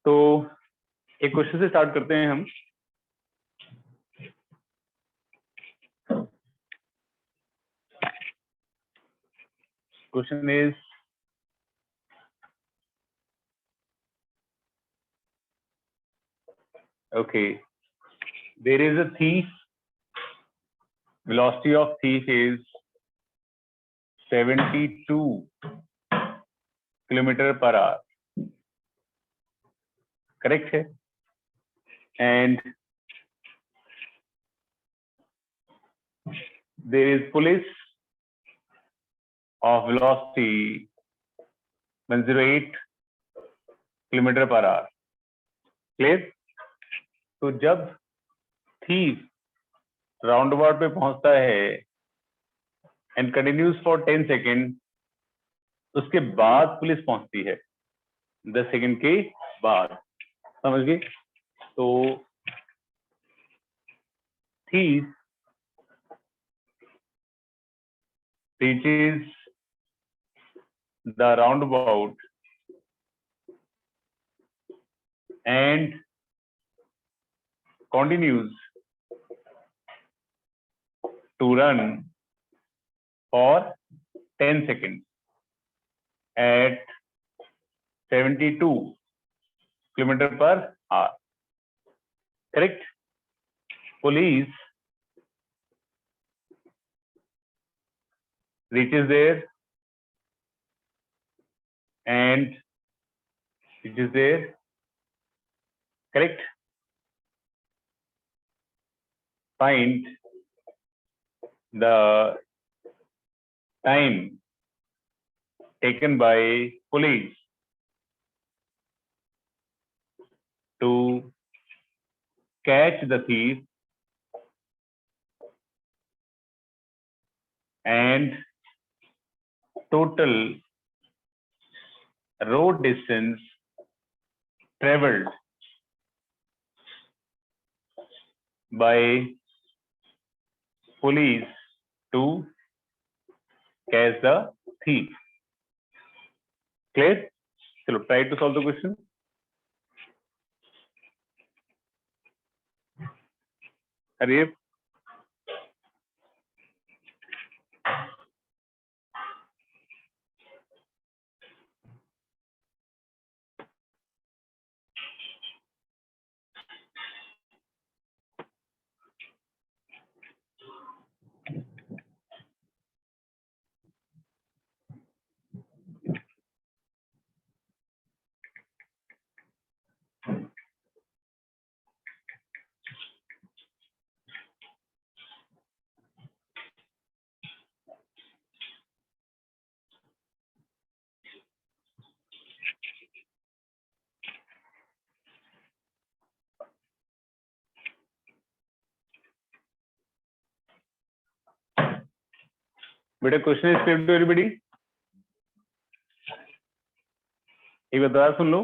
तो एक क्वेश्चन से स्टार्ट करते हैं हम। Question is okay, there is a thief, velocity of thief is 72 kilometre per hour, correct है। And there is police of velocity 108 kilometre per hour, clear. तो जब थीफ राउंड अबाउट पे पहुंचता है एंड कंटिन्यूज फॉर 10 सेकेंड, उसके बाद police पहुंचती है 10 सेकेंड के बाद, समझ गए। तो thief reaches the roundabout and continues to run for 10 seconds at 72 kilometer per hour, correct. Police reaches there and reaches there, correct. Find the time taken by police to catch the thief and total road distance traveled by police to catch the thief, clear. चलो try to solve the question. अरे बेटा question is clear to everybody. एक बार दोबारा सुन लो।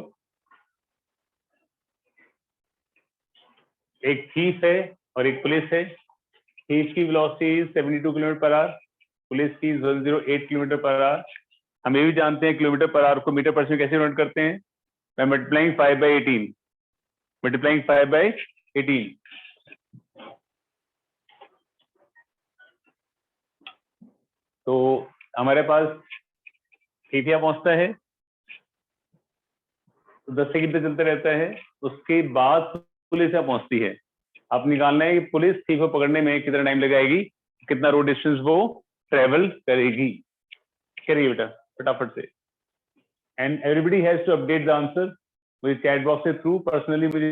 एक thief है और एक पुलिस है। थीफ की velocity 72 kilometre per our, police की 108 किलोमीटर पर आवर। हम ये भी जानते हैं किलोमीटर पर आवर को मीटर पर सेकंड कैसे नोट करते हैं, by multiplying 5 by 18, multiplying 5 by 18। तो हमारे पास थीफिया पहुंचता है, 10 सेकंड तक चलता रहता है, उसके बाद पुलिस यहाँ पहुंचती है। आप निकालना है कि पुलिस थीफ को पकड़ने में कितना टाइम लगाएगी, कितना रोड डिस्टेंस वो ट्रेवल करेगी। करिए बेटा फटाफट से। And everybody has to update the answer मुझे चैट बॉक्स के थ्रू पर्सनली मुझे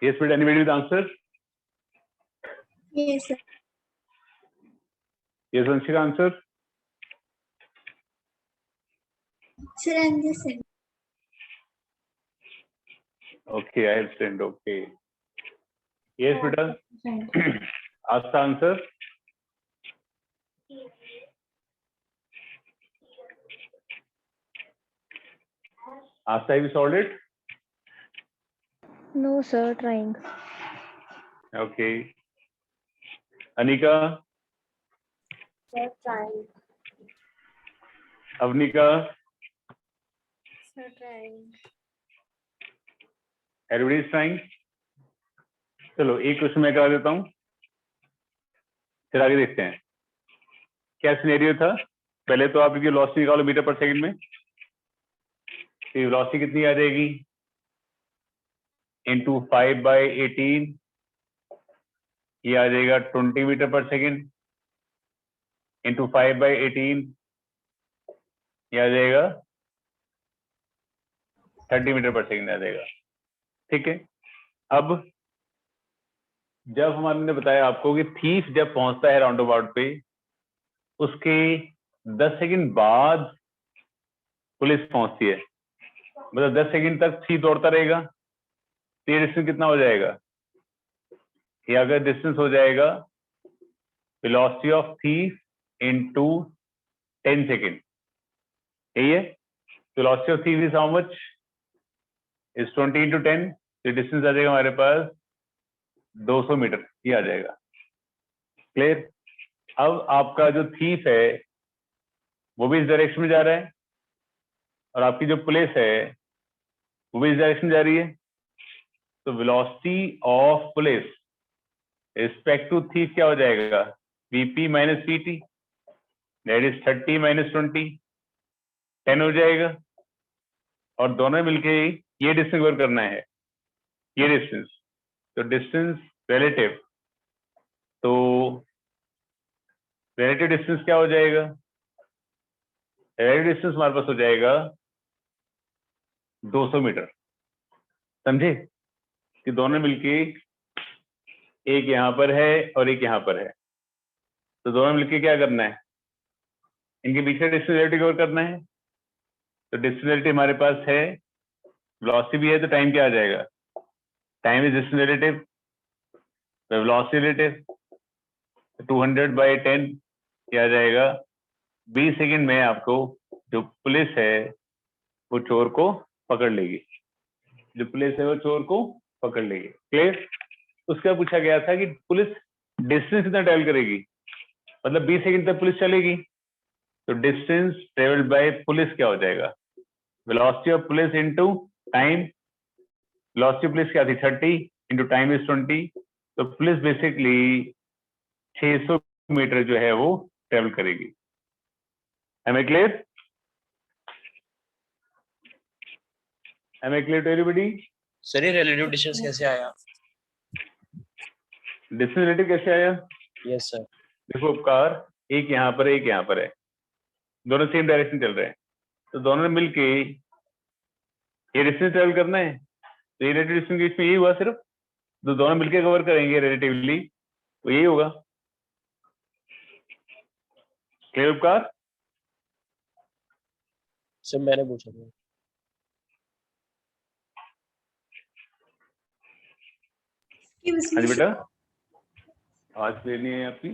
Yes, but anybody with answer? Yes, sir. Yes, Vanshika, answer. Sir, I'm just saying. Okay, I have sent. Okay. Yes, beta. Ask the answer. Ask, have you solved it? No, sir, trying. Okay. Anika, Sir, trying. Avnika, Sir, trying. everybody is trying. चलो एक question मैं करा देता हूँ, फिर आगे देखते हैं क्या सिनेरियो था। पहले तो आप वेलोसिटी निकालो मीटर पर सेकंड में। वेलोसिटी कितनी आ जाएगी? इंटू 5/18, ये आ जाएगा 20 मीटर पर सेकंड, इंटू 5/18 ये आ जाएगा 30 मीटर पर सेकंड आ जाएगा। ठीक है, अब जब हमारे ने बताया आपको कि थीफ जब पहुंचता है राउंड अबाउट पे, उसके 10 सेकंड बाद पुलिस पहुंचती है, मतलब 10 सेकंड तक थीफ दौड़ता रहेगा। तो ये डिस्टेंस कितना हो जाएगा? ये अगर डिस्टेंस हो जाएगा velocity of thief into 10 second, यही है। Velocity of thief is how much? Is 20 into 10। तो डिस्टेंस आ जाएगा हमारे पास 200 मीटर, ये आ जाएगा। क्लियर? अब आपका जो थीफ है वो भी इस डायरेक्शन में जा रहा है, और आपकी जो पुलिस है वो भी इस डायरेक्शन में जा रही है। तो velocity of police respect to thief क्या हो जाएगा? VP minus PT, that is 30 minus 20, 10 हो जाएगा। और दोनों मिलके ये डिस्टेंस कवर करना है, ये डिस्टेंस। तो डिस्टेंस रिलेटिव, तो रिलेटिव डिस्टेंस क्या हो जाएगा? रिलेटिव डिस्टेंस हमारे पास हो जाएगा 200 मीटर। समझे कि दोनों मिलके, एक यहां पर है और एक यहां पर है, तो दोनों मिलके क्या करना है? इनके बीच में डिस्टेंस रिलेटिव कवर करना है। तो डिस्टेंस रिलेटिव हमारे पास है, वेलोसिटी भी है, तो टाइम क्या आ जाएगा? टाइम इज डिस्टेंस रिलेटिव, तो वेलोसिटी रिलेटिव 200/10 क्या आ जाएगा? 20 सेकंड में आपको जो पुलिस है वो चोर को पकड़ लेगी, जो पुलिस है वो चोर को पकड़ लेगी। क्लियर? उसका पूछा गया था कि पुलिस डिस्टेंस कितना ट्रेवल करेगी, मतलब 20 सेकंड तक पुलिस चलेगी, तो डिस्टेंस ट्रेवल्ड बाय पुलिस क्या हो जाएगा? Velocity of police into time. Velocity of police क्या थी? 30 इंटू टाइम इज 20। तो पुलिस बेसिकली 600 मीटर जो है वो ट्रेवल करेगी। Am I clear? Am I clear to everybody? Sir ये रिलेटिव डिस्टेंस कैसे आया? डिस्टेंस रिलेटिव कैसे आया? Yes sir. देखो उपकार, एक यहाँ पर है, एक यहाँ पर है, दोनों सेम डायरेक्शन चल रहे हैं, तो दोनों ने मिलके ये डिस्टेंस ट्रेवल करना है। तो ये रिलेटिव डिस्टेंस के बीच में यही हुआ सिर्फ, तो दोनों मिलके कवर करेंगे रिलेटिवली, तो यही होगा। क्लियर उपकार? सर मैंने पूछा था। Excuse हाँ जी me. बेटा, आवाज लेनी है आपकी।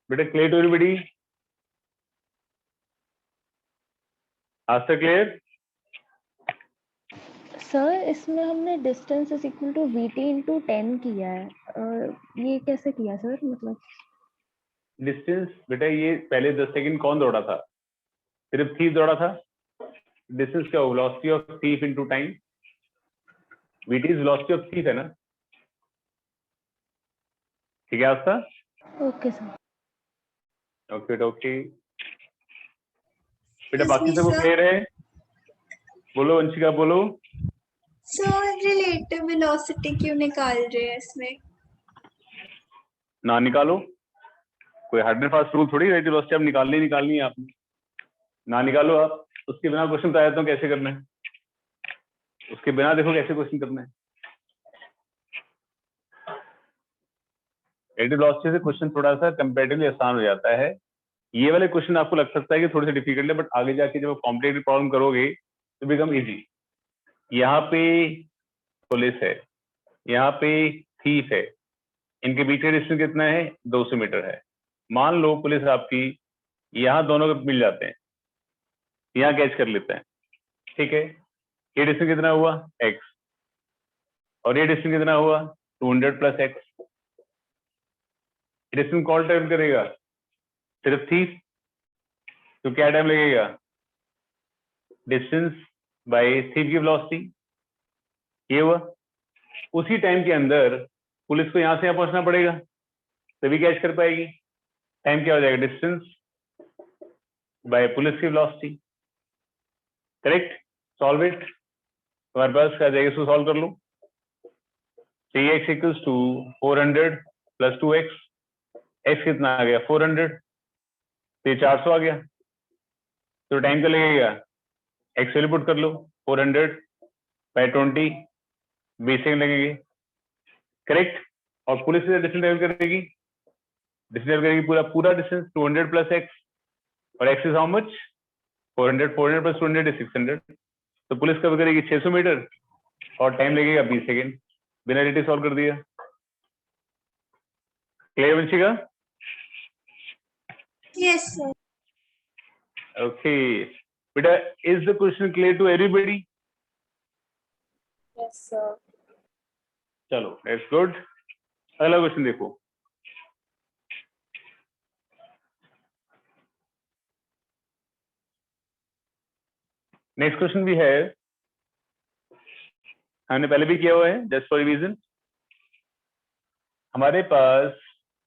बेटा क्लियर टू एवरीबॉडी? आज तक क्लियर? सर, इसमें हमने distance is equal to VT into 10 किया है, ये कैसे किया सर? मतलब डिस्टेंस बेटा, ये पहले 10 सेकंड कौन दौड़ा था? सिर्फ थीफ दौड़ा था। डिस्टेंस क्या हो? Velocity of thief into time. VT is velocity of thief है ना? ठीक है आपका? Okay sir. ओके ओके बेटा, Excuse बाकी me, सबको sir. क्लियर है? बोलो वंशिका, बोलो। So relative velocity क्यों निकाल रहे हैं इसमें? ना निकालो, कोई हार्ड एंड फास्ट रूल थोड़ी है, वेलोसिटी आप निकालनी है आपने, ना निकालो आप। उसके बिना क्वेश्चन बताया तो कैसे करना है, उसके बिना देखो कैसे क्वेश्चन करना है। रिलेटिव वेलोसिटी से क्वेश्चन थोड़ा सा कंपैरेटिवली आसान हो जाता है। ये वाले क्वेश्चन आपको लग सकता है कि थोड़े से डिफिकल्ट है, बट आगे जाके जब आप कॉम्प्लिकेटेड प्रॉब्लम करोगे तो बिकम इजी। यहाँ पे पुलिस है, यहाँ पे थीफ है, इनके बीच का डिस्टेंस कितना है, 200 मीटर है। मान लो पुलिस आपकी यहाँ दोनों को मिल जाते हैं, यहाँ कैच कर लेते हैं, ठीक है। ये डिस्टेंस कितना हुआ, x, और ये डिस्टेंस कितना हुआ, 200 प्लस x। डिस्टेंस कौन टाइम करेगा, सिर्फ थीफ, तो क्या टाइम लगेगा, डिस्टेंस बाय थीफ की वेलोसिटी। ये हुआ, उसी टाइम के अंदर पुलिस को यहां से यहां पहुंचना पड़ेगा तभी कैच कर पाएगी। टाइम क्या हो जाएगा, डिस्टेंस बाय पुलिस की वेलोसिटी। Correct, solve it. तुम्हारे पास क्या जाएगा, इसको सॉल्व कर लो। 3x equals to 400 plus 2x, x कितना आ गया 400, तो ये 400 आ गया। तो टाइम क्या लगेगा, x वैल्यू पुट कर लो, 400 बाय 20, 20 सेकंड लगेंगे। करेक्ट, और पुलिस से डिस्टेंस ट्रेवल करेगी, पूरा पूरा डिस्टेंस 200 प्लस x, और x is how much, 400, 400 plus 200 is 600। तो पुलिस कवर करेगी 600 मीटर और टाइम लगेगा 20 सेकंड। बिना रिलेटिव सॉल्व कर दिया। Clear Banshika? Yes, sir. Okay बेटा, is the question clear to everybody? Yes, sir. चलो दैट्स गुड। अगला क्वेश्चन देखो। नेक्स्ट क्वेश्चन भी है, हमने पहले भी किया हुआ है, जस्ट फॉर रिवीजन। हमारे पास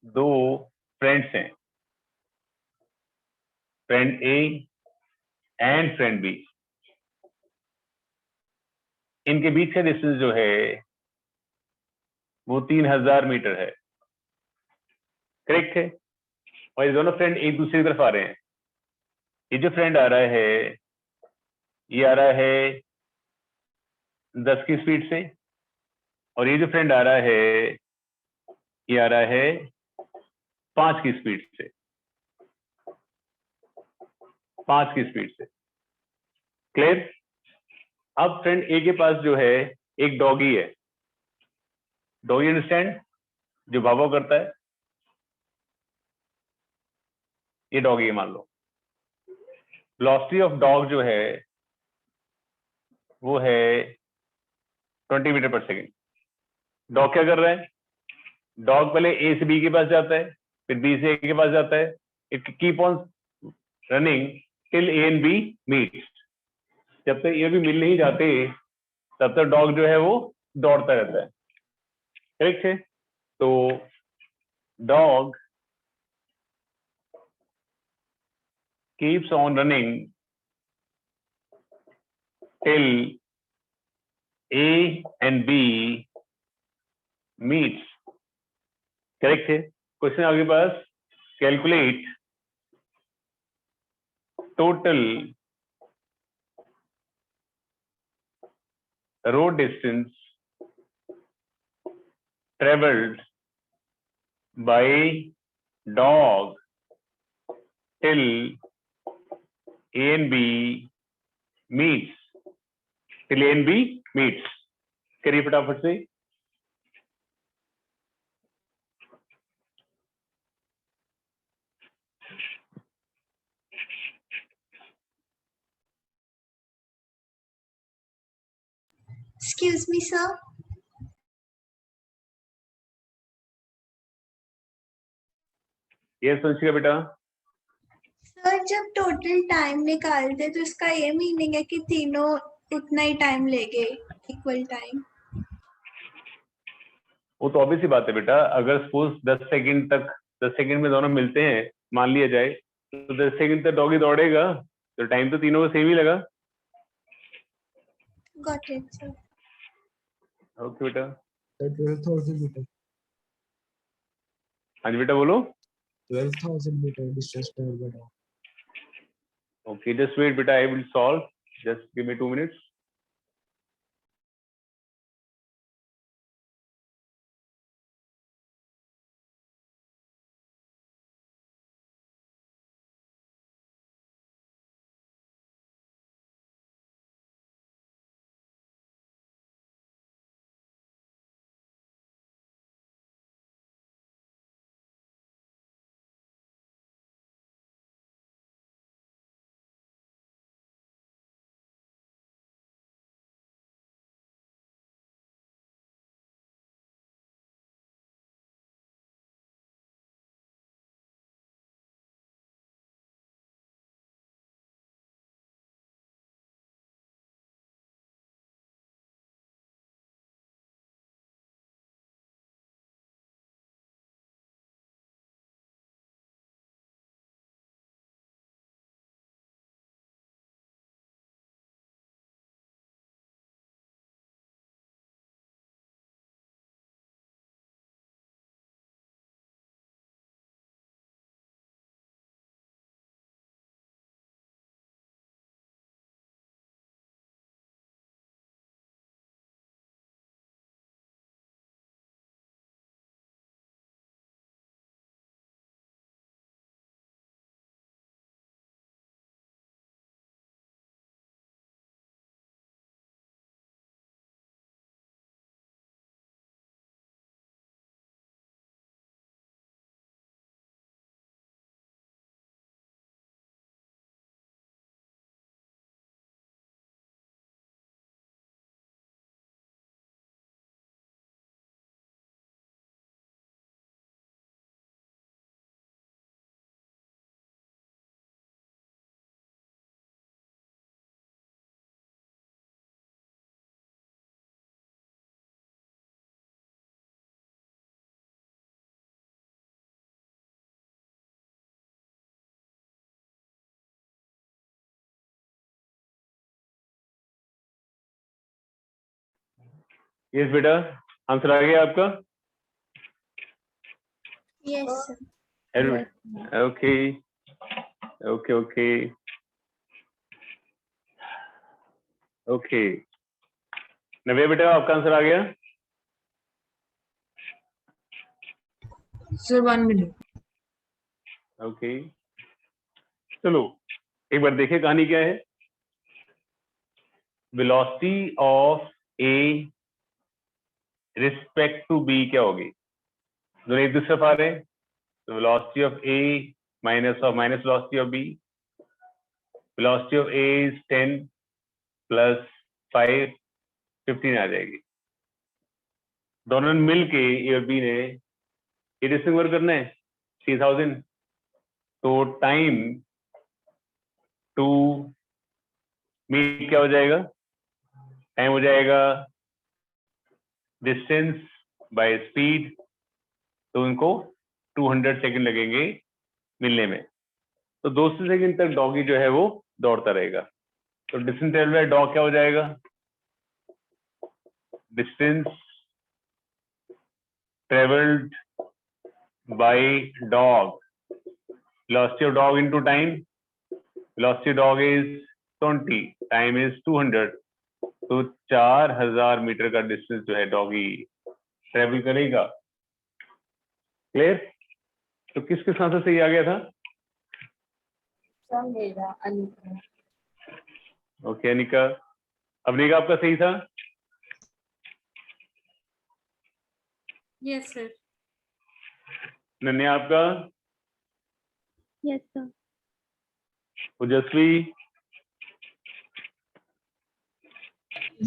दो फ्रेंड्स हैं, friend A and friend B. इनके बीच का डिस्टेंस जो है वो 3000 मीटर है। करेक्ट है, और ये दोनों फ्रेंड एक दूसरे की तरफ आ रहे हैं। ये जो फ्रेंड आ रहा है ये आ रहा है 10 की स्पीड से, और ये जो फ्रेंड आ रहा है ये आ रहा है 5 की स्पीड से, 5 की स्पीड से। क्लियर? अब फ्रेंड ए के पास जो है एक डॉगी है, डॉगी अंडरस्टैंड, जो भाव करता है, ये डॉगी है मान लो। वेलोसिटी ऑफ डॉग जो है वो है 20 मीटर पर सेकेंड। डॉग क्या कर रहा है, डॉग पहले ए से बी के पास जाता है, फिर बी से ए के पास जाता है, it keep on running till A and B meets. जब तक ये भी मिल नहीं जाते तब तक डॉग जो है वो दौड़ता रहता है। करेक्ट है, तो dog keeps on running till A and B meets. Correct है। क्वेश्चन आपके पास, calculate total road distance traveled by dog till A and B meets. Till A and B meets. करिए फटाफट से। Excuse me, sir. ये सोचिएगा बेटा। Sir जब टोटल टाइम निकालते तो इसका ये मीनिंग है कि तीनों उतना ही टाइम लेंगे, इक्वल टाइम। वो तो ऑब्वियस सी बात है बेटा, अगर सपोज 10 सेकंड तक, 10 सेकंड में दोनों मिलते हैं मान लिया जाए, तो 10 सेकंड तक डॉगी दौड़ेगा तो टाइम तो तीनों को सेम ही लगा। Got it, sir. ओके बेटा। 12,000 मीटर, हाँ जी बेटा बोलो। 12,000 meter distance travel by dog. Okay, just wait, beta. I will solve. Just give me 2 minutes. Yes, beta. Answer आ गया आपका? Yes, sir. Yes. Okay. Okay. Okay. नव्या बेटा आपका answer आ गया? Sir, 1 minute. Okay, चलो एक बार देखिए कहानी क्या है। Velocity of A respect to B क्या होगी? दोनों एक दूसरे पर आ रहे हैं, तो velocity of A minus velocity of B. Velocity of A is 10 plus 5 15 आ जाएगी। दोनों ने मिल के ए और बी ने ये डिस्टेंस कवर करना है 3000, तो टाइम टू मीट क्या हो जाएगा? टाइम हो जाएगा डिस्टेंस बाय स्पीड, तो उनको 200 सेकंड लगेंगे मिलने में। तो 200 सेकंड तक डॉगी जो है वो दौड़ता रहेगा। तो डिस्टेंस ट्रेवल बाय डॉग क्या हो जाएगा? Distance travelled bye dog, velocity of dog into time. Velocity dog is 20, time is 200, तो 4000 मीटर का डिस्टेंस जो है डॉगी ट्रेवल करेगा। क्लियर? तो किसके साथ से ये आ गया था? ओके अनिका, अवनिका आपका सही था? Yes, sir. नन्या आपका? Yes, sir. ओजस्वी?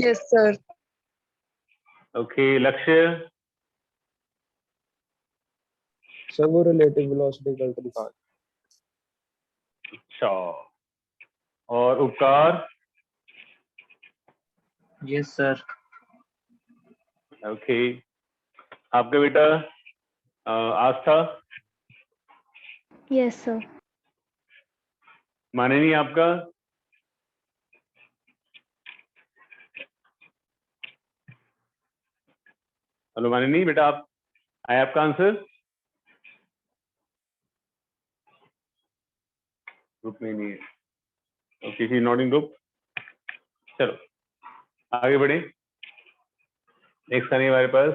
Yes, sir. ओके लक्ष्य? सर वो रिलेटिव वेलोसिटी गलत लिखा है। अच्छा, और उपकार? Yes sir. ओके, आपका बेटा आस्था? Yes, sir. माननी आपका? हेलो माननी बेटा, आप आया आपका आंसर? ग्रुप में नहीं है। Okay, she not in group. चलो आगे बढ़े। नेक्स्ट आने हमारे पास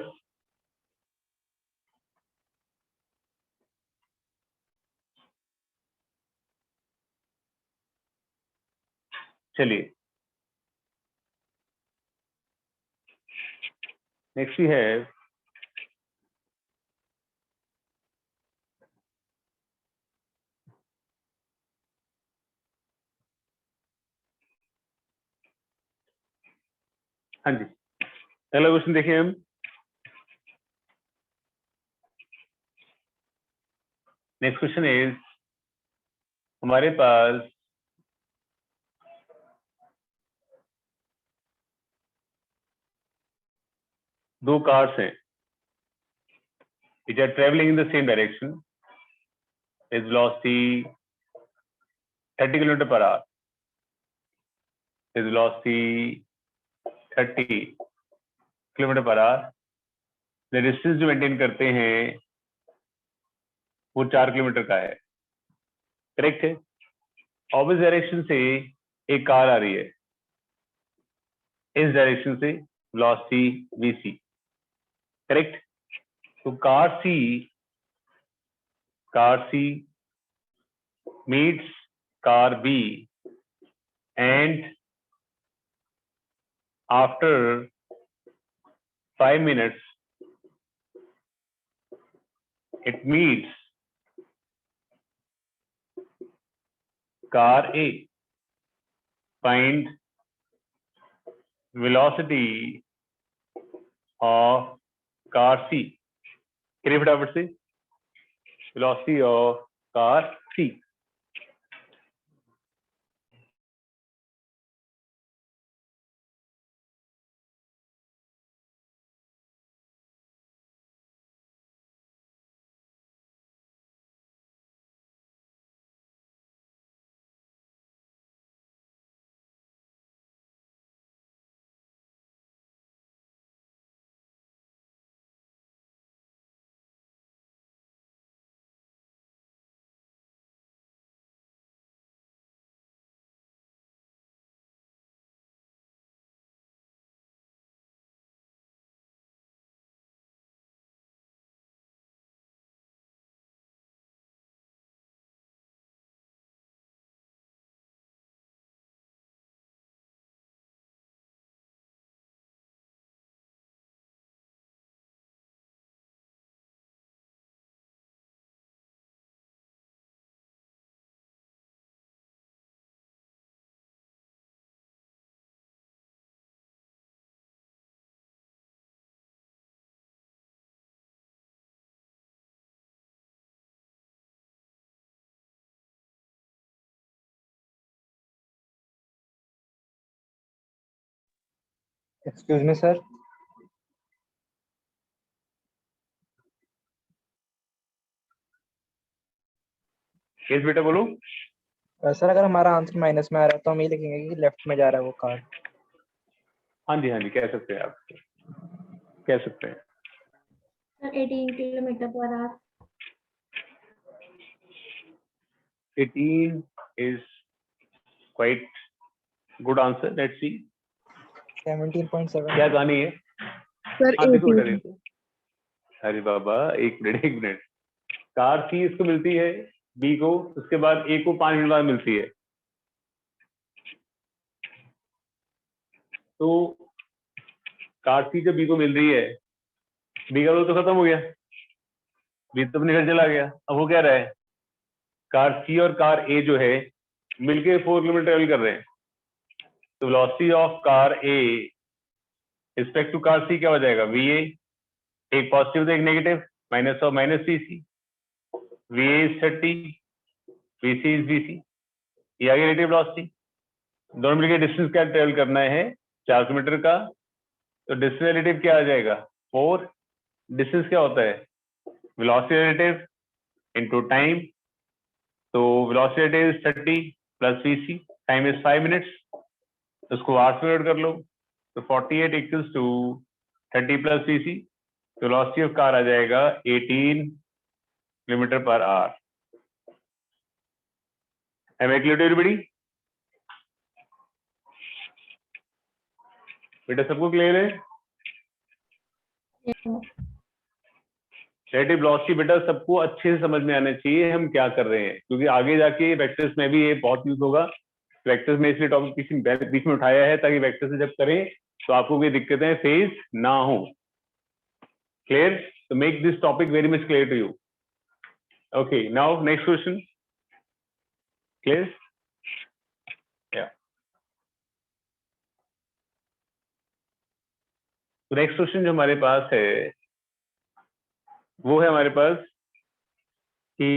चलिए नेक्स्ट ही है हाँ जी, अगला क्वेश्चन देखिए हम। नेक्स्ट क्वेश्चन इज, हमारे पास दो कार्स हैं which are traveling in the same direction, is velocity 30 km per hour, is velocity 30 km per hour। the distance जो मेंटेन करते हैं वो 4 किलोमीटर का है, करेक्ट है। ऑपोजिट डायरेक्शन से एक कार आ रही है, इस डायरेक्शन से वेलोसिटी vc, करेक्ट। तो car C meets car b and after 5 minutes it meets car a। find velocity of car c। करिए फटाफट से, velocity of car c। Excuse me, sir. Yes बेटा बोलो। सर अगर हमारा आंसर माइनस में आ रहा है तो हम ये लिखेंगे कि लेफ्ट में जा रहा है वो कार। हाँ जी कह सकते हैं, आप कह सकते हैं। Sir 18 kilometre per our. 18 is quite good answer, let's see 17.7। क्या कहानी है। Sir, हाँ देखो बेटा 18. देखो, अरे बाबा एक मिनट, कार सी इसको मिलती है बी को, उसके बाद ए को 5 मिनट बाद मिलती है। तो कार सी जब बी को मिल रही है, बी का रोल तो खत्म हो गया, बी तो अपने घर चला गया। अब वो क्या रहा है, कार सी और कार ए जो है मिलके 4 किलोमीटर ट्रेवल कर रहे हैं। तो velocity of car A respect to car C क्या हो जाएगा, वी ए, एक पॉजिटिव तो एक नेगेटिव, minus of minus C C, V A is 30, V C is V C, ये आगे रिलेटिव वेलोसिटी। दोनों मिलकर डिस्टेंस क्या ट्रेवल करना है, 4 किलोमीटर का। तो डिस्टेंस रिलेटिव क्या आ जाएगा, 4। डिस्टेंस क्या होता है, वेलोसिटी रिलेटिव इनटू टाइम। तो velocity relative is 30 plus VC, time is 5 minutes, उसको आवर्स में कर लो। तो 48 equals to 30 plus VC, velocity of car आ जाएगा 18 kilometre per hour. Am I clear to everybody? बेटा सबको क्लियर है? रिलेटिव वेलोसिटी बेटा सबको अच्छे से समझ में आना चाहिए हम क्या कर रहे हैं, क्योंकि आगे जाके वेक्टर्स में भी ये बहुत यूज होगा। वेक्टर्स में इसलिए टॉपिक बीच में उठाया है ताकि वेक्टर्स से जब करें तो आपको कोई दिक्कतें फेस ना हो। क्लियर? तो make this topic very much clear to you. Okay, now next question. Clear? या नेक्स्ट क्वेश्चन जो हमारे पास है वो है हमारे पास कि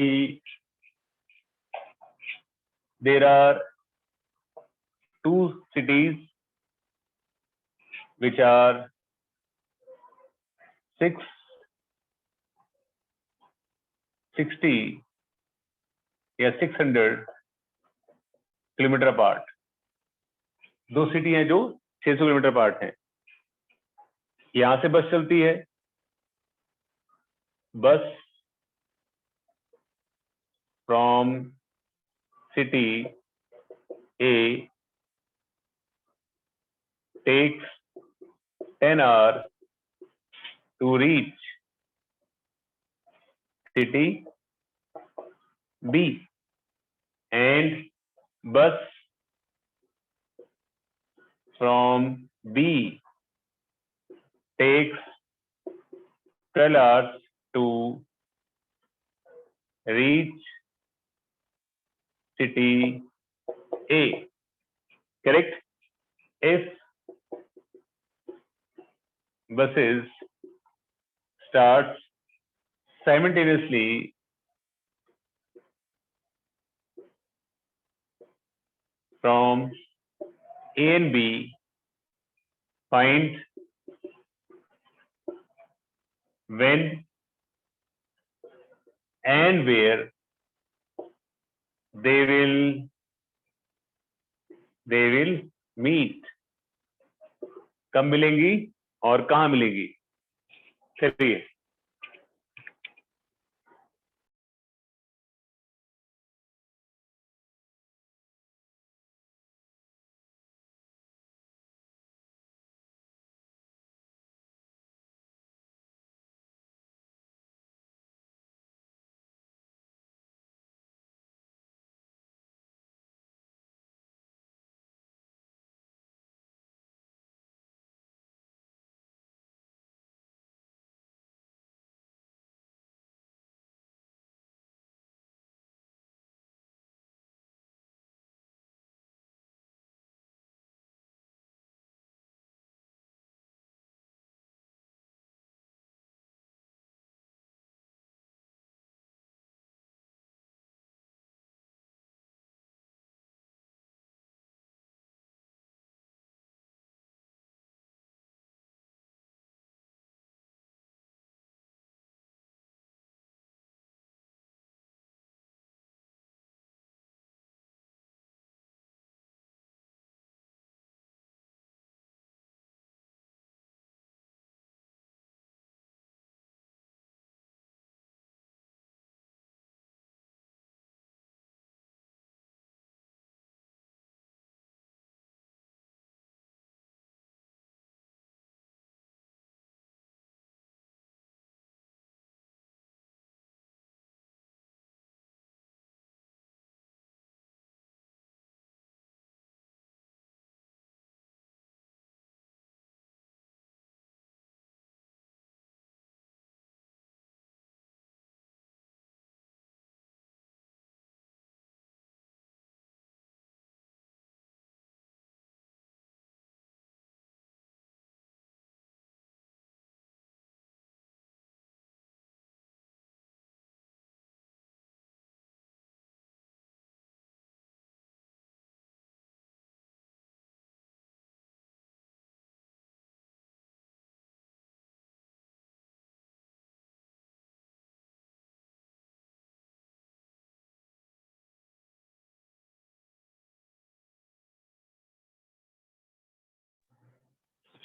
there are two cities which are 660 या 600 किलोमीटर अपार्ट। दो सिटी हैं जो 600 किलोमीटर अपार्ट हैं। यहां से बस चलती है, बस from city A takes 10 hours to reach city B, and bus from B takes 12 hours to reach city A. Correct? If buses starts simultaneously from A and B, find when and where they will meet. कब मिलेंगी और कहाँ मिलेंगी? चलिए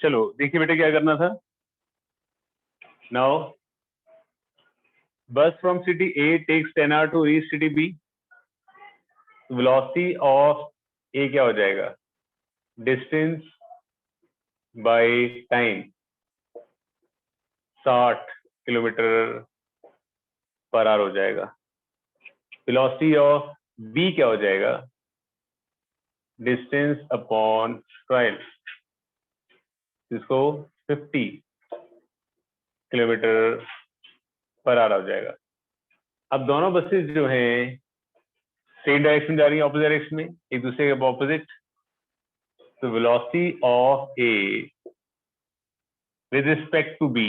चलो देखिए बेटे क्या करना था। नाउ बस from city A takes 10 hours to reach city B. Velocity of A क्या हो जाएगा? Distance by time 60 kilometre per our हो जाएगा। वेलोसिटी ऑफ v क्या हो जाएगा? डिस्टेंस अपॉन ट्रायल, जिसको 50 किलोमीटर पर आवर हो जाएगा। अब दोनों बसेस जो हैं सेम डायरेक्शन जा रही है, ऑपोजिट डायरेक्शन में, एक दूसरे के ऑपोजिट। तो velocity of A with respect to B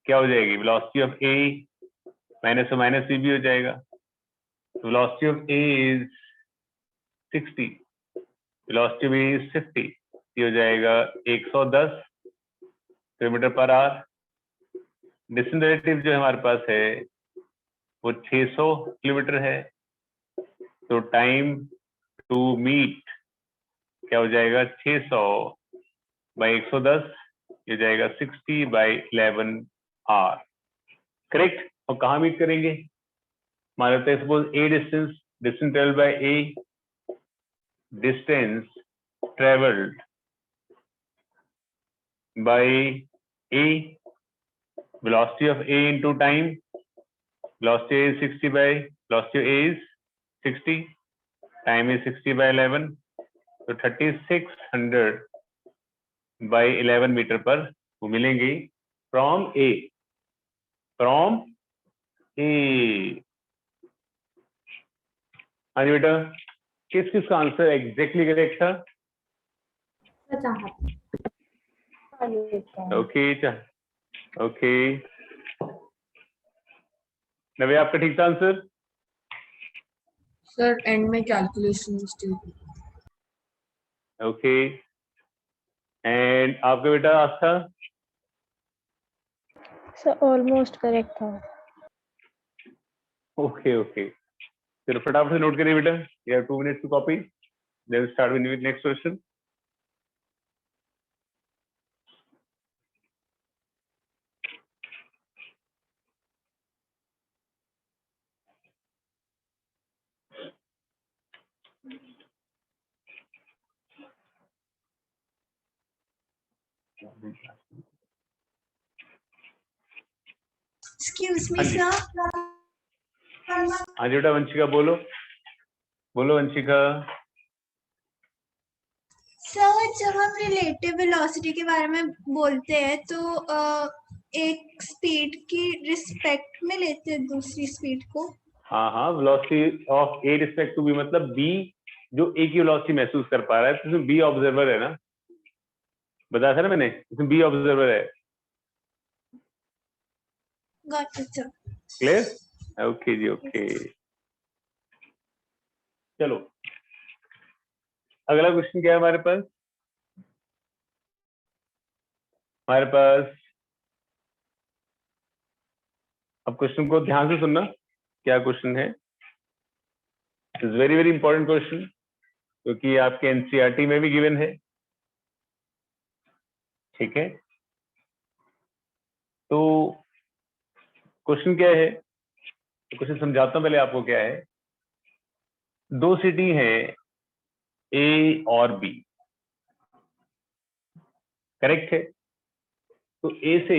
क्या हो जाएगी? Velocity of A minus B भी हो जाएगा। Velocity of A is 60, velocity of A is 50, ये हो जाएगा 110 kilometre per our. Distance relative जो हमारे पास है वो 600 किलोमीटर है। तो टाइम टू मीट क्या हो जाएगा? 600 बाई 110, ये जाएगा 60 बाई 11 आवर। करेक्ट। और कहाँ मीट करेंगे? हमारे पास suppose A distance travelled by A, distance travelled by A, velocity of A into time, velocity is 60 by velocity of A is 60, time is 60 by 11, तो 3600 by 11 मीटर पर वो मिलेंगी from ए, हाँ जी बेटा, किस किस का आंसर एग्जैक्टली करेक्ट था? ओके ओके, नवे आपका ठीक था आंसर? सर एंड में कैलकुलेशन मिस्टेक। ओके, एंड आपका बेटा आस्था? सर ऑलमोस्ट करेक्ट था। ओके ओके, चलो फटाफट से नोट करिए बेटा, you have 2 minutes to copy, then start with next question. Excuse me, हाँ जी। sir. हाँ जी बेटा, वंशिका बोलो वंशिका। सर जब हम रिलेटिव वेलोसिटी के बारे में बोलते हैं तो एक स्पीड की रिस्पेक्ट में लेते हैं दूसरी स्पीड को। हाँ, velocity of A respect to B, मतलब बी जो ए की वेलोसिटी महसूस कर पा रहा है, तो इसमें बी ऑब्जर्वर है ना, बताया था ना मैंने, इसमें बी ऑब्जर्वर है। Got it sir. Clear? Okay जी, ओके। चलो अगला क्वेश्चन क्या है हमारे पास? अब क्वेश्चन को ध्यान से सुनना, क्या क्वेश्चन है। It is very very important question, क्योंकि आपके एनसीईआरटी में भी गिवन है। ठीक है, तो क्वेश्चन क्या है, क्वेश्चन समझाता हूं पहले आपको क्या है। 2 सिटी हैं ए और बी, करेक्ट है? तो ए से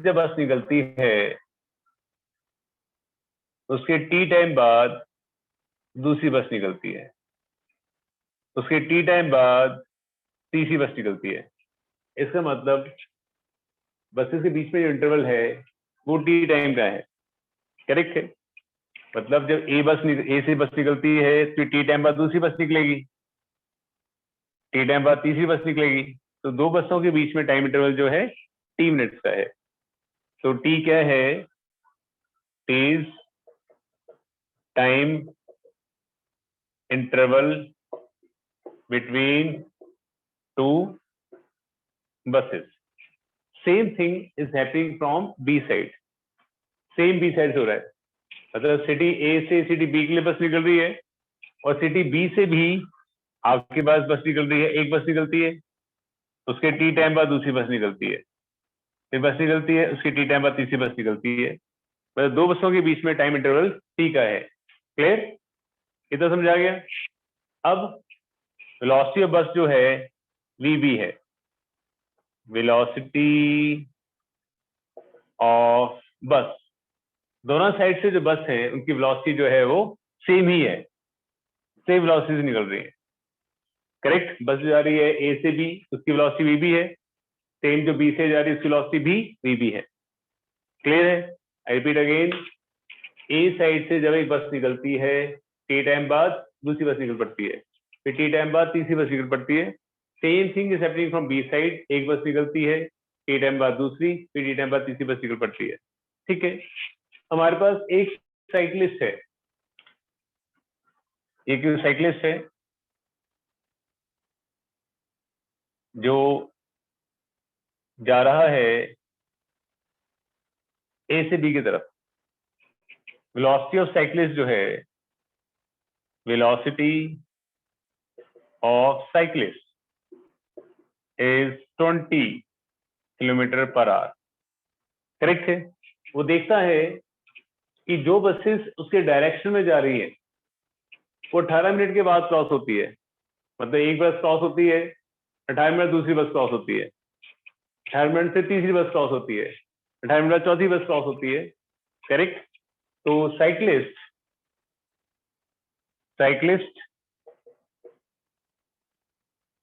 जब बस निकलती है, उसके टी टाइम बाद दूसरी बस निकलती है, उसके टी टाइम बाद तीसरी बस निकलती है। इसका मतलब बसेस के बीच में जो इंटरवल है वो टी टाइम का है, करेक्ट है? मतलब जब ए से बस निकलती है तो टी टाइम बाद दूसरी बस निकलेगी, टी टाइम बाद तीसरी बस निकलेगी, तो 2 बसों के बीच में टाइम इंटरवल जो है टी मिनट्स का है। तो टी क्या है? T's time interval between 2 buses. Same thing is happening from B side. Same B side हो रहा है, मतलब सिटी ए से सिटी बी के लिए बस निकल रही है, और सिटी बी से भी आपके पास बस निकल रही है, एक बस निकलती है, उसके टी टाइम बाद दूसरी बस निकलती है, फिर बस निकलती है, उसकी टी टाइम बाद तीसरी बस निकलती है। मतलब दो बसों के बीच में टाइम इंटरवल t का है। क्लियर? इतना समझा गया? अब वेलोसिटी ऑफ बस जो है vb है। वेलोसिटी ऑफ बस, दोनों साइड से जो बस है उनकी वेलोसिटी जो है वो सेम ही है, सेम वेलोसिटी से निकल रही है। करेक्ट? बस जा रही है ए से बी, उसकी वेलोसिटी vb है। ट्रेन जो बी से जा रही है उसकी वेलोसिटी भी vb है। क्लियर है? I repeat again, A side से जब एक बस निकलती है टी टाइम बाद दूसरी बस निकल पड़ती है, फिर टी टाइम बाद तीसरी बस निकल पड़ती है। Same thing is happening from B side, एक बस निकलती है टी टाइम बाद दूसरी, फिर टी टाइम बाद तीसरी बस निकल पड़ती है। ठीक है? हमारे पास एक साइक्लिस्ट है, एक साइक्लिस्ट है जो जा रहा है ए से बी की तरफ। वेलोसिटी ऑफ साइक्लिस्ट जो है, velocity of cyclist is 20 kilometre per hour. Correct है? वो देखता है कि जो बसेस उसके डायरेक्शन में जा रही है वो 18 मिनट के बाद क्रॉस होती है। मतलब एक बस क्रॉस होती है, 18 मिनट दूसरी बस क्रॉस होती है, 18 मिनट से तीसरी बस क्रॉस होती है, 18 मिनट चौथी बस क्रॉस होती है। करेक्ट? तो cyclist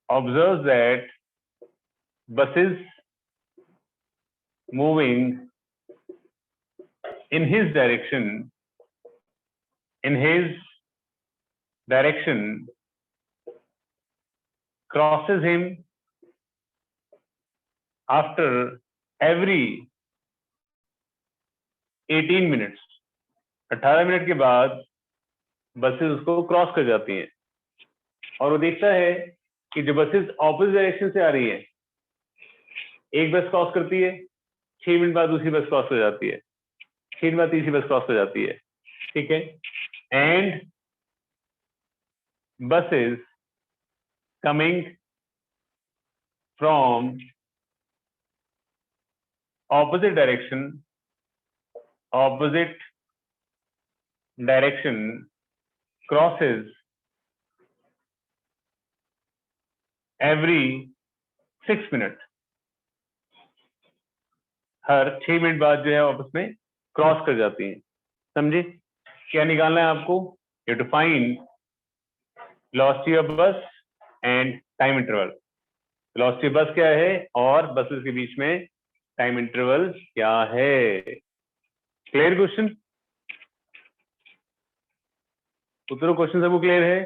observe that buses moving in his direction crosses him after every 18 minutes। 18 minute के बाद बसेस उसको क्रॉस कर जाती हैं और वो देखता है कि जो बसेस ऑपोजिट डायरेक्शन से आ रही है, एक बस क्रॉस करती है, 6 मिनट बाद दूसरी बस क्रॉस हो जाती है, 6 मिनट बाद तीसरी बस क्रॉस हो जाती है। ठीक है? And buses coming from opposite direction crosses every 6 minutes। Her 6 minute बाद जो है आपस में क्रॉस कर जाती हैं। समझे? क्या निकालना है आपको? You to find velocity of bus and time interval. Velocity bus क्या है और बसेस के बीच में टाइम इंटरवल क्या है। Clear question? उत्तरों क्वेश्चन सबको क्लियर है?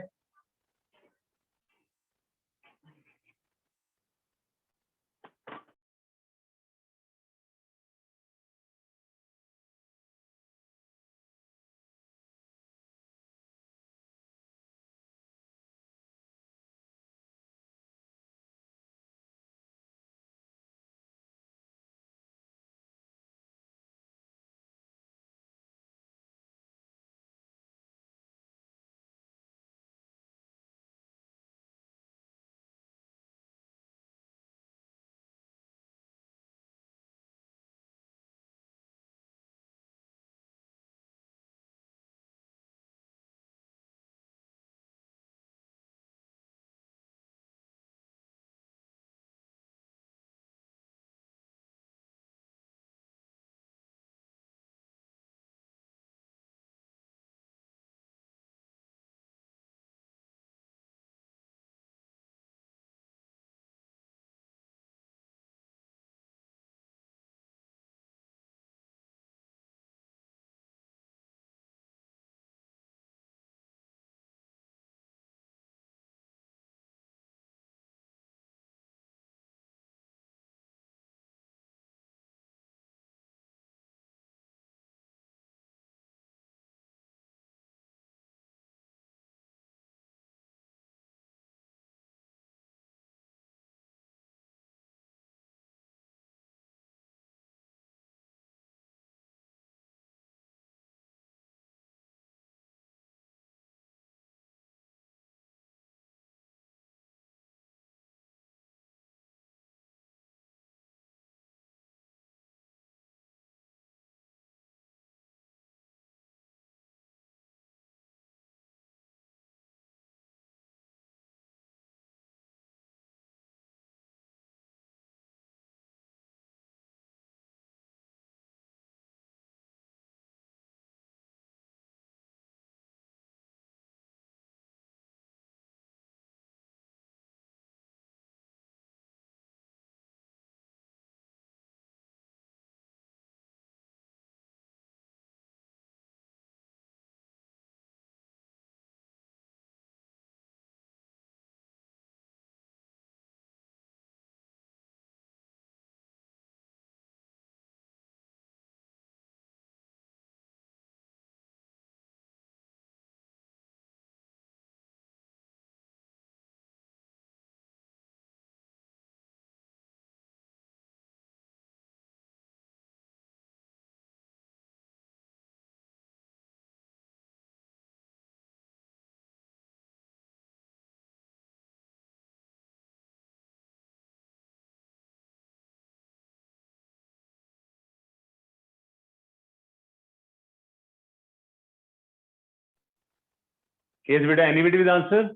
Yes, beta, anybody with answer?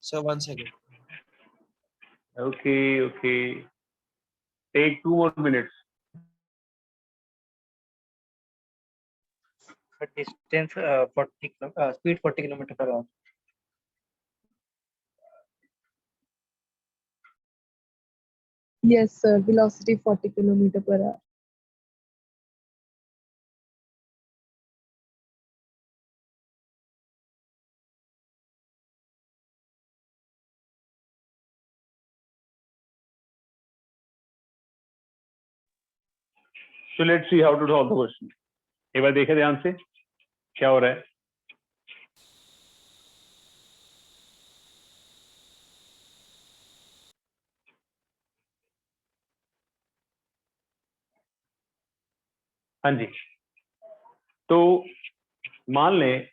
Sir, 1 second. Okay, okay. Take 2 more minutes. Distance 40 speed 40 kilometer per hour. Yes, sir. Velocity 40 kilometer per hour. So let's see how to solve the question. एक बार देखें ध्यान से क्या हो रहा है. हाँ जी, तो मान लें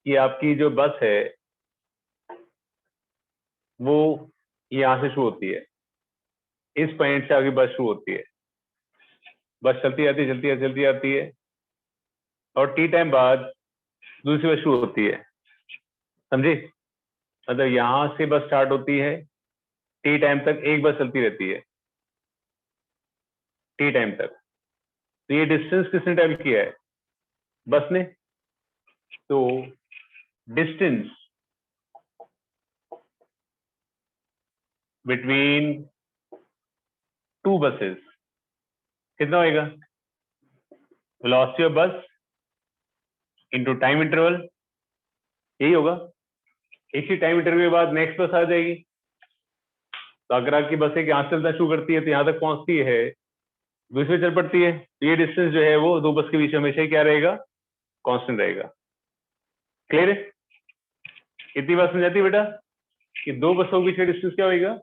कि आपकी जो बस है वो यहां से शुरू होती है, इस पॉइंट से आगे बस शुरू होती है, बस चलती आती चलती आती है और टी टाइम बाद दूसरी बस शुरू होती है. समझे? मतलब यहां से बस स्टार्ट होती है, टी टाइम तक एक बस चलती रहती है, टी टाइम तक. तो ये डिस्टेंस किसने ट्रेवल किया है? बस ने. तो डिस्टेंस बिटवीन टू बसेस कितना होएगा? Velocity of bus into time interval, यही होगा. इसी टाइम इंटरवल के बाद नेक्स्ट बस आ जाएगी. तो अगर आपकी बस एक यहां से चलना शुरू करती है तो यहां तक पहुंचती है, दूसरी चल पड़ती है, तो ये डिस्टेंस जो है वो दो बस के बीच हमेशा ही क्या रहेगा? कांस्टेंट रहेगा. क्लियर है? इतनी बात समझ आती है बेटा कि दो बसों के बीच का डिस्टेंस क्या होगा?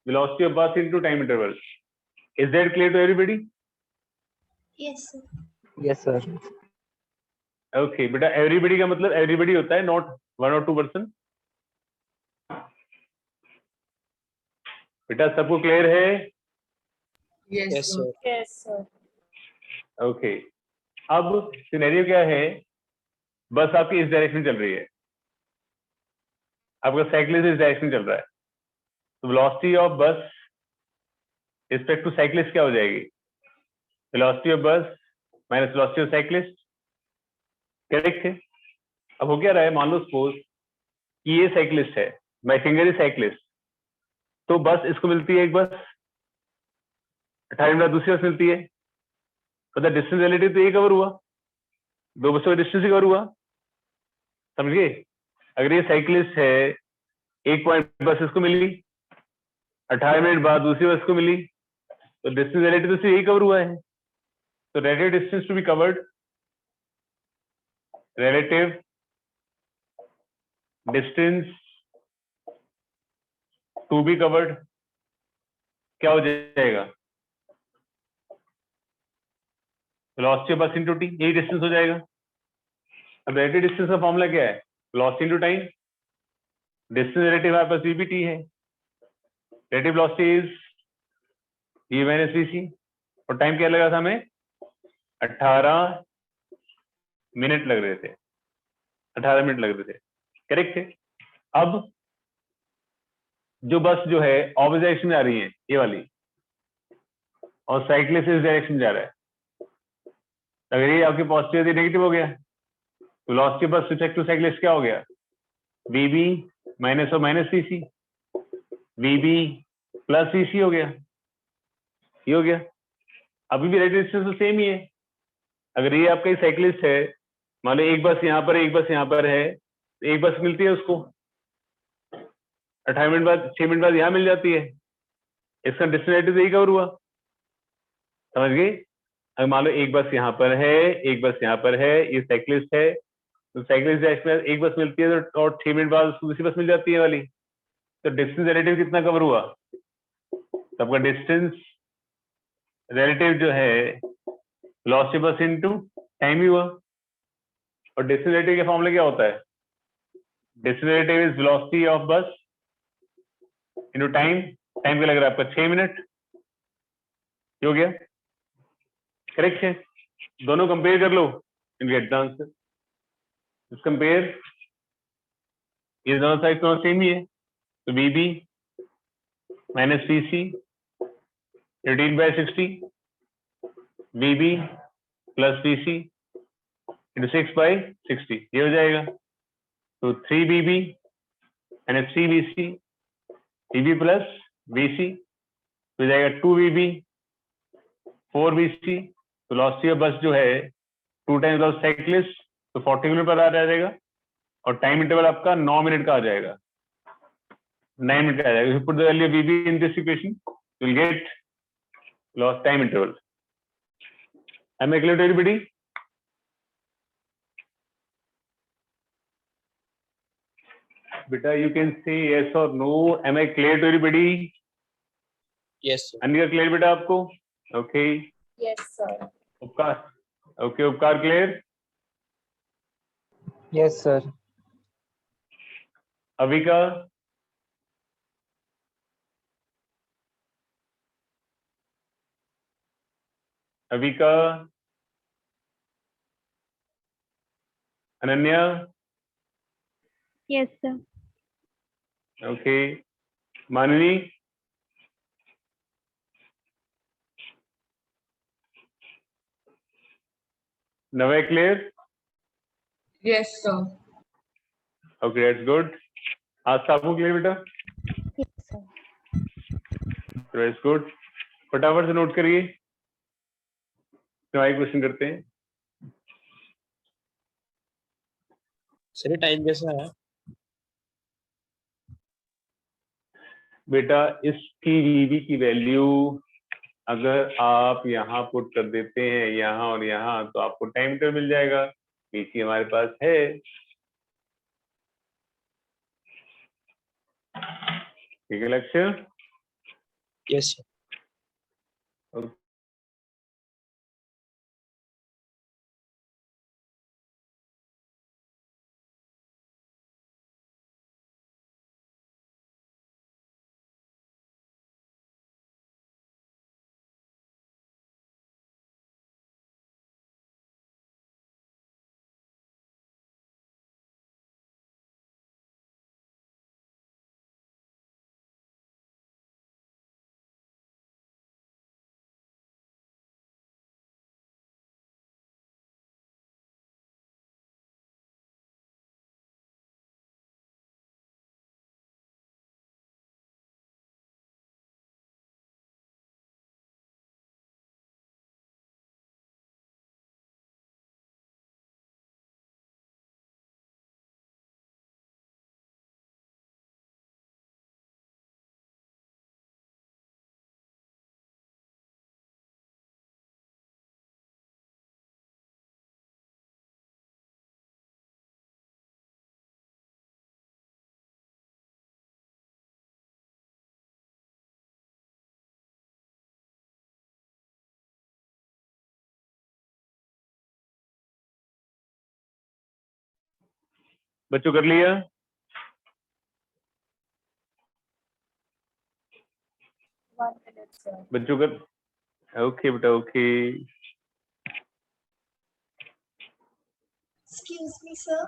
Velocity of bus into time interval. Is that clear to everybody? Yes, sir. Yes sir. Okay बेटा, एवरीबॉडी का मतलब एवरीबॉडी होता है, नॉट 1 और 2 पर्सन. बेटा सबको क्लियर है? Yes, Yes, sir. sir. Yes, sir. Okay. अब सिनेरियो क्या है? बस आपकी इस डायरेक्शन चल रही है, आपका साइकिलिस्ट इस डायरेक्शन चल रहा है. तो वेलोसिटी ऑफ बस रिस्पेक्ट टू साइकिलिस्ट क्या हो जाएगी? वेलोसिटी ऑफ बस minus velocity of cyclist. Correct है? अब हो क्या रहा है, मान लो सपोज कि ये साइकिलिस्ट है, माय फिंगर इज साइकिलिस्ट. तो बस इसको मिलती है एक बस, 18 मिनट दूसरी बस मिलती है. मतलब डिस्टेंस रिलेटिव तो ये कवर हुआ, दो बसों का डिस्टेंस ही कवर हुआ. समझ गए? अगर ये साइकिलिस्ट है, एक पॉइंट बस इसको मिली, 18 मिनट बाद दूसरी बस को मिली, तो डिस्टेंस रिलेटिव तो यही कवर हुआ है. तो relative distance to be covered, relative distance to be covered क्या हो जाएगा? Velocity of bus into T, यही डिस्टेंस हो जाएगा. अब रिलेटिव डिस्टेंस का फॉर्मूला क्या है? Velocity into time. Distance relative हमारे पास वीबीटी है, relative velocity is v minus VC, और टाइम क्या लगा था हमें? 18 मिनट लग रहे थे, 18 मिनट लग रहे थे. करेक्ट है? अब जो बस जो है ऑपोजिट डायरेक्शन में आ रही है, ये वाली, और साइकिलिस्ट इस डायरेक्शन में जा रहा है. अगर ये आपकी पॉजिटिव यदि नेगेटिव हो गया, तो वेलोसिटी बस रिस्पेक्ट टू साइकिलिस्ट क्या हो गया? वीबी माइनस और माइनस सीसी, वीबी प्लस सीसी हो गया. ये हो गया. अभी भी रिलेटिव डिस्टेंस तो सेम ही है. अगर ये आपका साइकिलिस्ट है, मान लो एक बस यहाँ पर है, एक बस यहाँ पर है, तो एक बस मिलती है उसको 18 मिनट बाद, 6 मिनट बाद यहाँ मिल जाती है. इसका डिस्टेंस तो यही कवर हुआ. समझ गए? अगर मान लो एक बस यहाँ पर है, एक बस यहाँ पर है, ये साइकिलिस्ट है, तो साइकिलिस्ट डायरेक्शन में एक बस मिलती है तो और 6 मिनट बाद उसको दूसरी बस मिल जाती है वाली. तो डिस्टेंस रिलेटिव कितना कवर हुआ? तो आपका डिस्टेंस रिलेटिव जो है वेलोसिटी बस इनटू टाइम ही हुआ. और डिस्टेंस रिलेटिव का फॉर्मूला क्या होता है? Distance relative is velocity of bus into time. Time क्या लग रहा है आपका? 6 मिनट. ये हो गया, करेक्ट है। दोनों कंपेयर कर लो, गेट द आंसर। कंपेयर, ये दोनों साइड तो सेम ही है, तो बीबी माइनस सीसी 18/60, बीबी प्लस सीसी इंटू 6/60, ये हो जाएगा। तो 3BB यानी 3BC, BB प्लस BC हो जाएगा 2BB 4BC। तो वेलोसिटी ऑफ बस जो है 2 टाइम्स ऑफ साइक्लिस्ट, तो 40 किलोमीटर पर आ जाएगा, और टाइम इंटरवल आपका 9 मिनट का आ जाएगा, 9 मिनट का आ जाएगा। Put the value of BB in this equation, you will get loss time interval. Am I clear to everybody? Beta, you can say yes or no. Am I clear to everybody? Yes, sir. Anika clear beta आपको? Okay. Yes, sir. उपकार, okay, उपकार clear? Yes sir. Avika? Avika? Ananya? Yes sir. Okay. मानवी? नवे clear? Yes, sir. Okay, that's good. आज सबको clear बेटा? Yes sir. That's good. फटाफट से नोट करिए, नया क्वेश्चन करते हैं। सर टाइम कैसा है? बेटा इसकी वीवी की वैल्यू अगर आप यहाँ पुट कर देते हैं, यहाँ और यहाँ, तो आपको टाइम मीटर मिल जाएगा। पीसी हमारे पास है, ठीक है लक्ष्य? Yes sir. बच्चों कर लिया? 1 minute, sir. बच्चों कर, ओके बेटा, ओके। Excuse me, sir.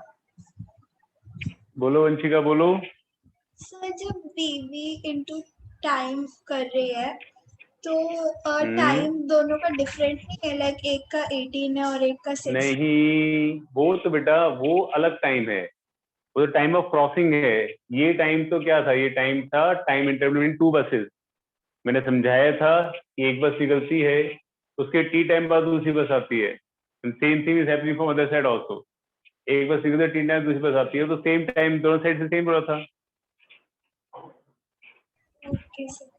बोलो वंशिका, बोलो। सर जब बीवी इंटू टाइम कर रही है तो हम्म। टाइम दोनों का डिफरेंट नहीं है, लाइक एक का 18 है और एक का 6। नहीं, वो तो बेटा वो अलग टाइम है, वो तो टाइम ऑफ क्रॉसिंग है। ये टाइम तो क्या था, ये टाइम था टाइम इंटरवल इन 2 बसेस। मैंने समझाया था कि एक बस निकलती है, उसके टी टाइम बाद दूसरी बस आती है। Same thing is happening from other side also. एक बस निकलती है, टी टाइम दूसरी बस आती है, तो सेम टाइम दोनों साइड से सेम हो रहा था। Okay sir.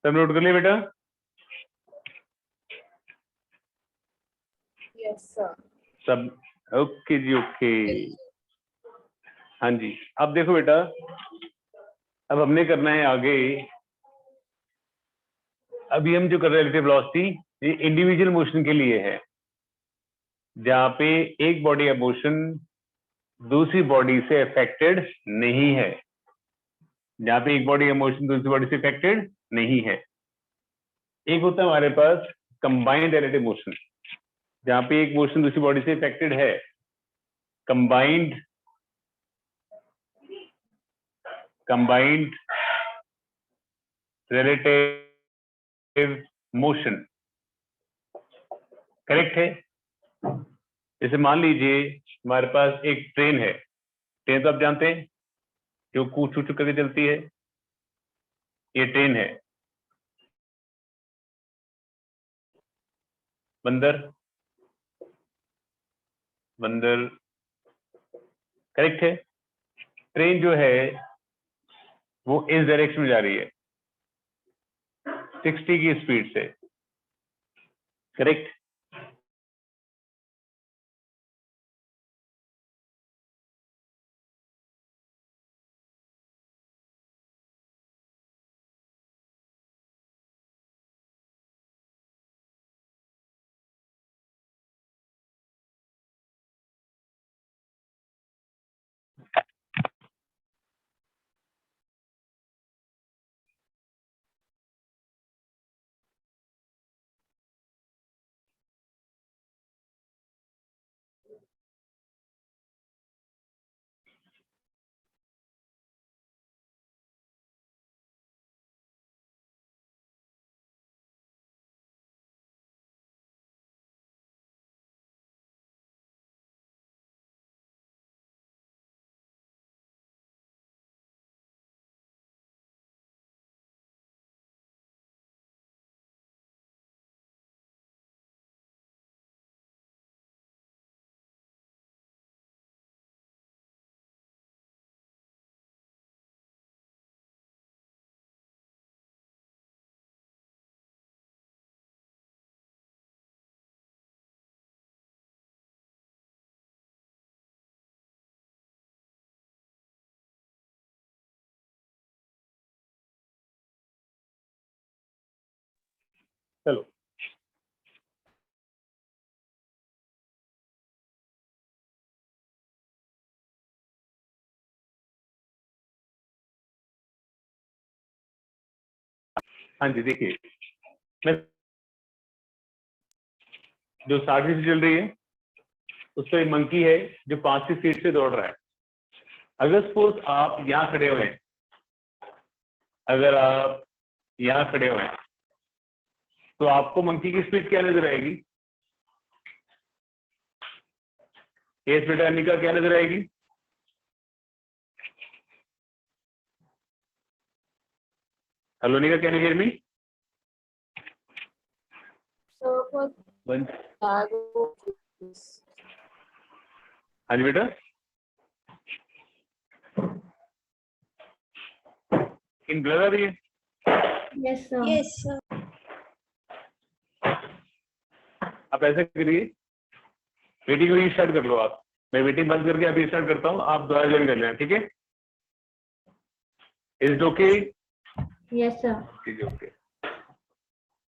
सब नोट कर लिया बेटा? Yes, sir. सब ओके जी, ओके। हाँ जी, अब देखो बेटा, अब हमने करना है आगे। अभी हम जो कर रहे हैं रिलेटिव वेलोसिटी, ये इंडिविजुअल मोशन के लिए है, जहाँ पे एक बॉडी का मोशन दूसरी बॉडी से अफेक्टेड नहीं है, जहाँ पे एक बॉडी का मोशन दूसरी बॉडी से अफेक्टेड नहीं है। एक होता है हमारे पास कंबाइंड रिलेटिव मोशन, जहाँ पे एक मोशन दूसरी बॉडी से अफेक्टेड है। कंबाइंड रिलेटिव मोशन, करेक्ट है। जैसे मान लीजिए हमारे पास एक ट्रेन है, ट्रेन तो आप जानते हैं जो कूच कूच करके चलती है, ये ट्रेन है। बंदर बंदर, करेक्ट है। ट्रेन जो है वो इस डायरेक्शन में जा रही है 60 की स्पीड से, करेक्ट। चलो, हाँ जी, देखिए मैं जो 60 से चल रही है उस पर एक मंकी है जो 5 की स्पीड से दौड़ रहा है। अगर सपोज आप यहाँ खड़े हुए हैं, अगर आप यहाँ खड़े हुए हैं तो आपको मंकी की स्पीड क्या नजर आएगी? ये स्पीड अनिका क्या नजर आएगी? हेलो निका, can you hear me? So for cargo, हाँ जी बेटा, इन ब्लर आ रही है? Yes sir. Yes, sir. आप ऐसा करिए, मीटिंग को स्टार्ट कर लो आप, मैं मीटिंग बंद करके अभी स्टार्ट करता हूँ, आप दोबारा ज्वाइन कर लेना, ठीक है? Is it okay? Yes sir. ठीक है, ओके।